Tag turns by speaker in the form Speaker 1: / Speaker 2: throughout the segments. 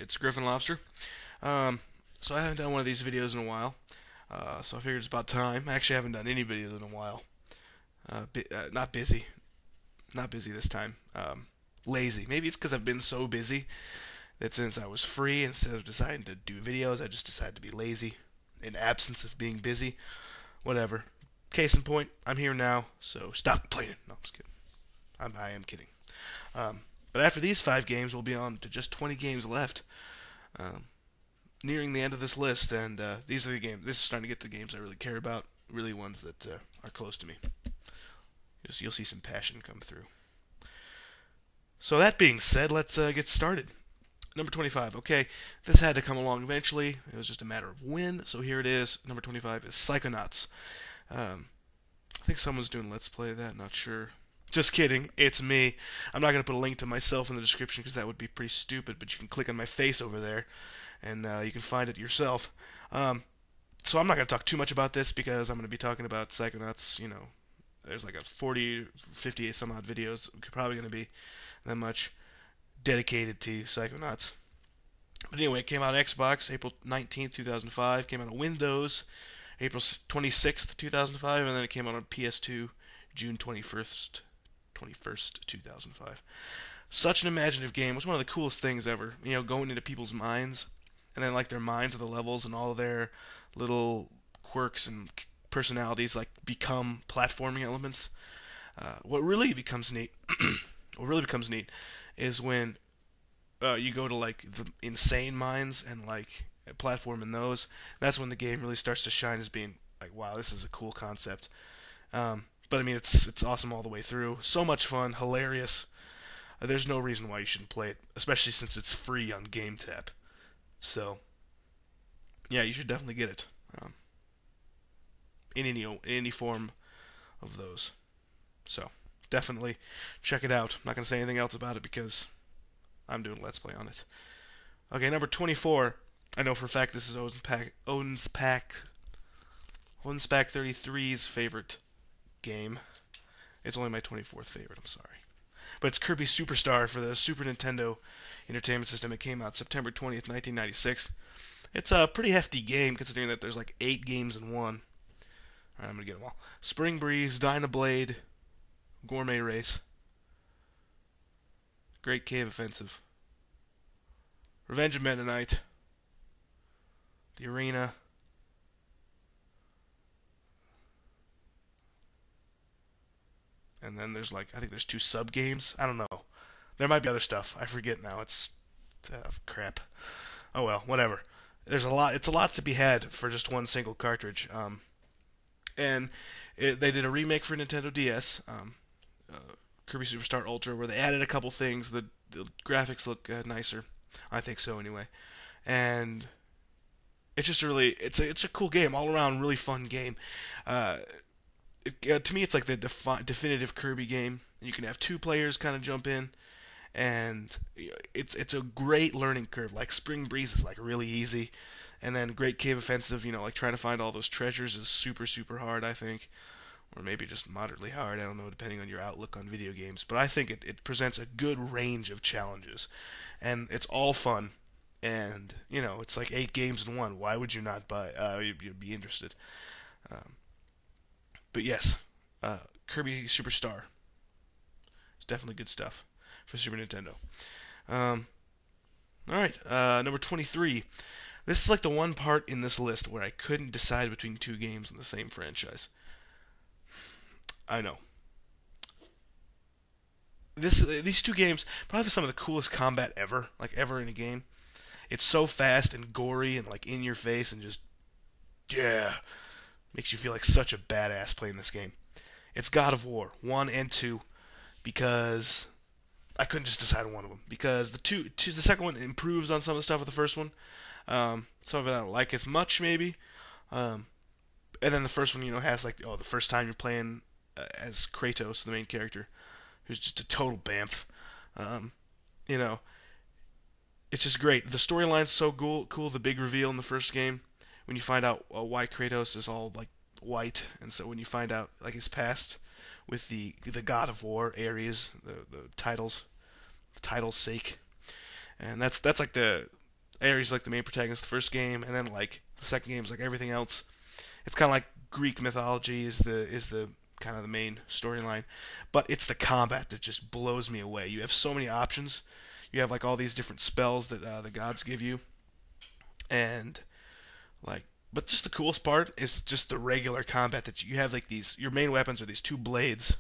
Speaker 1: It's Griffinlobster. So I haven't done one of these videos in a while, so I figured it's about time. I actually haven't done any videos in a while. Not busy. Not busy this time. Lazy. Maybe it's because I've been so busy that since I was free, instead of deciding to do videos, I just decided to be lazy in absence of being busy. Whatever. Case in point, I'm here now, so stop playing. No, I'm just kidding. I am kidding. But after these 5 games, we'll be on to just 20 games left. Um, Nearing the end of this list, and these are the games. This is starting to get to the games I really care about, really ones that are close to me. You'll see some passion come through. So that being said, let's get started. Number 25. Okay, this had to come along eventually. It was just a matter of when. So here it is. Number 25 is Psychonauts. I think someone's doing Let's Play of that. Not sure. Just kidding. It's me. I'm not going to put a link to myself in the description because that would be pretty stupid, but you can click on my face over there and you can find it yourself. So I'm not going to talk too much about this because I'm going to be talking about Psychonauts. You know, there's like a 40, 50 some odd videos. Probably going to be that much dedicated to Psychonauts. But anyway, it came out on Xbox April 19th, 2005. Came out on Windows April 26th, 2005, and then it came out on PS2 June 21st, 2005. Such an imaginative game. It was one of the coolest things ever. You know, going into people's minds, and then like their minds of the levels and all their little quirks and personalities like become platforming elements. What really becomes neat, is when you go to like the insane minds and like platform in those. That's when the game really starts to shine as being like, wow, this is a cool concept. But I mean, it's awesome all the way through. So much fun, hilarious. There's no reason why you shouldn't play it, especially since it's free on GameTap. So, yeah, you should definitely get it in any form of those. So, definitely check it out. I'm not gonna say anything else about it because I'm doing a Let's Play on it. Okay, number 24. I know for a fact this is Ownspack33's favorite game. It's only my 24th favorite, I'm sorry. But it's Kirby Superstar for the Super Nintendo Entertainment System. It came out September 20th, 1996. It's a pretty hefty game considering that there's like 8 games in one. Alright, I'm going to get them all. Spring Breeze, Dynablade, Gourmet Race, Great Cave Offensive, Revenge of Mennonite, The Arena, and then there's like, I think there's 2 sub games. I don't know. There might be other stuff. I forget now. It's crap. Oh well, whatever. There's a lot. It's a lot to be had for just one single cartridge. And they did a remake for Nintendo DS, Kirby Superstar Ultra, where they added a couple things. The graphics look nicer. I think so anyway. And it's just really, it's a cool game all around, really fun game. To me, it's like the definitive Kirby game. You can have 2 players kind of jump in, and it's a great learning curve. Like Spring Breeze is like really easy, and then Great Cave Offensive, you know, like trying to find all those treasures is super super hard, I think, or maybe just moderately hard. I don't know, depending on your outlook on video games. But I think it presents a good range of challenges, and it's all fun. And you know, it's like 8 games in one. Why would you not buy? You'd be interested. But yes, Kirby Superstar. It's definitely good stuff for Super Nintendo. Alright, number 23. This is like the one part in this list where I couldn't decide between 2 games in the same franchise. I know. These 2 games probably have some of the coolest combat ever, like ever in a game. It's so fast and gory and like in your face and just, yeah, makes you feel like such a badass playing this game. It's God of War 1 and 2 because I couldn't just decide on one of them because the second one improves on some of the stuff of the first one. Some of it I don't like as much maybe. And then the first one, you know, has like the first time you're playing as Kratos, the main character, who's just a total bamf. You know, it's just great. The storyline's so cool. The big reveal in the first game when you find out why Kratos is all like white, and so when you find out like his past with the God of War Ares, the title's sake, and that's like the Ares like the main protagonist of the first game, and then like the second game is like everything else. It's kind of like Greek mythology is the kind of the main storyline, but it's the combat that just blows me away. You have so many options. You have like all these different spells that the gods give you, and like, but just the coolest part is just the regular combat that you have. Like these, your main weapons are these two blades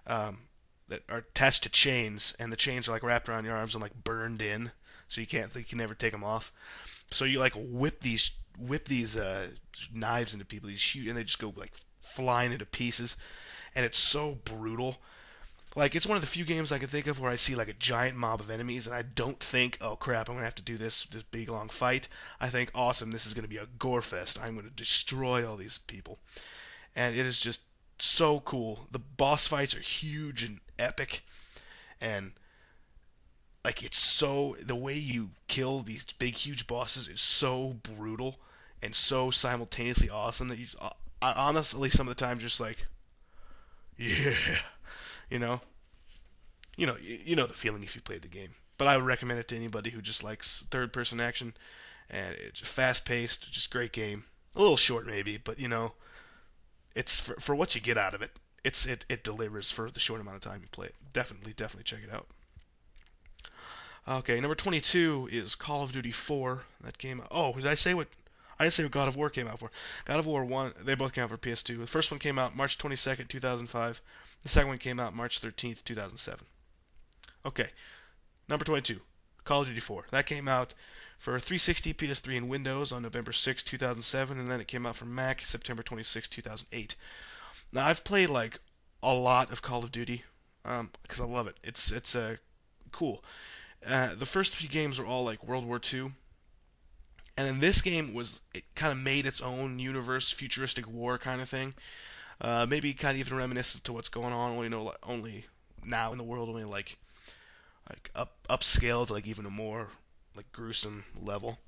Speaker 1: um, that are attached to chains, and the chains are like wrapped around your arms and like burned in, so you can never take them off. So you like whip these knives into people, these huge, and they just go like flying into pieces, and it's so brutal. Like it's one of the few games I can think of where I see like a giant mob of enemies, and I don't think, oh crap, I'm gonna have to do this big long fight. I think, awesome, this is gonna be a gore fest. I'm gonna destroy all these people, and it is just so cool. The boss fights are huge and epic, and like it's so the way you kill these big huge bosses is so brutal and so simultaneously awesome that I honestly some of the time just like, yeah, you know, you know the feeling if you played the game. But I would recommend it to anybody who just likes third-person action, and it's fast-paced, just great game. A little short maybe, but it's for what you get out of it. It delivers for the short amount of time you play it. Definitely check it out. Okay, number 22 is Call of Duty 4. That came out. Oh, did I say what? I didn't say what God of War came out for. God of War 1, they both came out for PS2. The first one came out March 22nd, 2005. The second one came out March 13th, 2007. Okay, number 22, Call of Duty 4. That came out for 360, PS3, and Windows on November 6, 2007, and then it came out for Mac September 26, 2008. Now, I've played like a lot of Call of Duty because I love it. It's cool. The first three games were all like World War II, and then this game it kind of made its own universe, futuristic war kind of thing. Maybe kind of even reminiscent to what's going on. Only now in the world, only like upscaled to like even a more like gruesome level,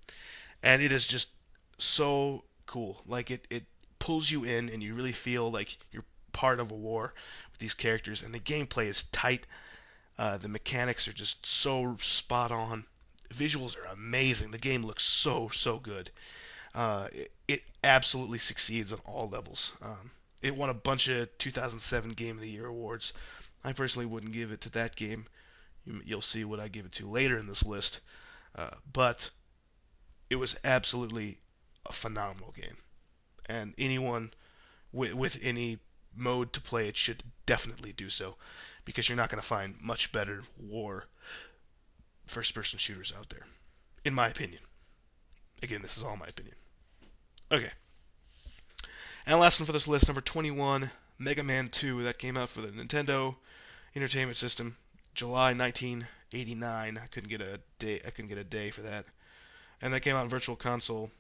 Speaker 1: and it is just so cool. Like it pulls you in, and you really feel like you're part of a war with these characters, and the gameplay is tight. The mechanics are just so spot on. Visuals are amazing. The game looks so good. It absolutely succeeds on all levels. It won a bunch of 2007 Game of the Year awards. I personally wouldn't give it to that game. You'll see what I give it to later in this list. But it was absolutely a phenomenal game. And anyone with any mode to play it should definitely do so, because you're not going to find much better war first-person shooters out there, in my opinion. Again, this is all my opinion. Okay. And last one for this list, number 21, Mega Man 2. That came out for the Nintendo Entertainment System, July 1989. I couldn't get a day for that. And that came out on Virtual Console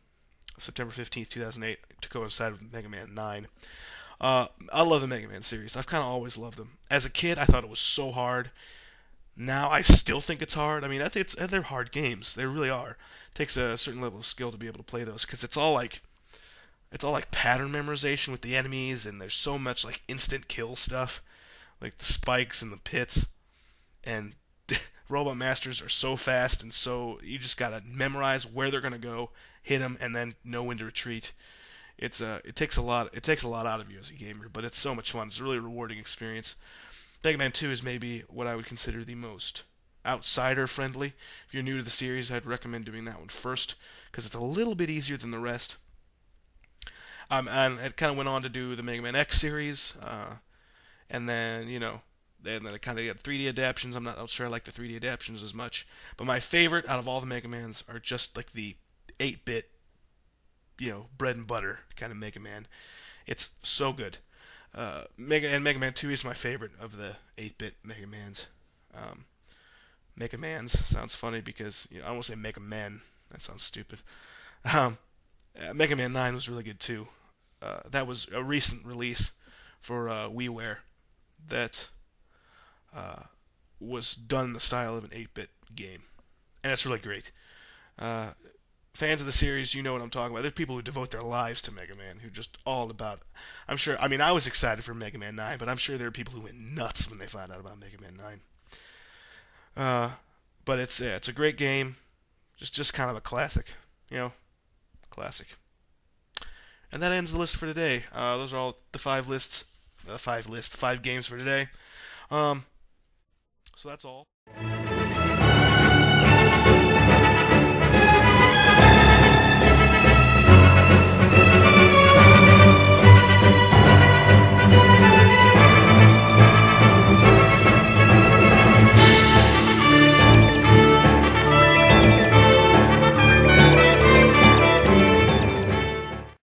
Speaker 1: September 15th, 2008, to coincide with Mega Man 9. I love the Mega Man series. I've kind of always loved them. As a kid, I thought it was so hard. Now I still think it's hard. I mean, I think they're hard games. They really are. It takes a certain level of skill to be able to play those, because it's all like pattern memorization with the enemies, and there's so much like instant kill stuff, like the spikes and the pits, and Robot Masters are so fast, and so you just gotta memorize where they're gonna go, hit them, and then know when to retreat. It takes a lot out of you as a gamer, but it's so much fun. It's a really rewarding experience. Mega Man 2 is maybe what I would consider the most outsider friendly. If you're new to the series, I'd recommend doing that one first, because it's a little bit easier than the rest. And it kind of went on to do the Mega Man X series, and then then it kind of got 3D adaptations. I'm not sure I like the 3D adaptations as much, but my favorite out of all the Mega Mans are just like the 8-bit, bread and butter kind of Mega Man. It's so good. Mega Man 2 is my favorite of the 8-bit Mega Mans. Mega Mans sounds funny because I don't want to say Mega Man. That sounds stupid. Mega Man 9 was really good too. That was a recent release for WiiWare that was done in the style of an 8-bit game, and it's really great. Fans of the series, you know what I'm talking about. There's people who devote their lives to Mega Man, who are just all about. I was excited for Mega Man 9, but I'm sure there are people who went nuts when they found out about Mega Man 9. But it's a great game. Just kind of a classic, you know, classic. And that ends the list for today. Those are all the five games for today. Um, so that's all.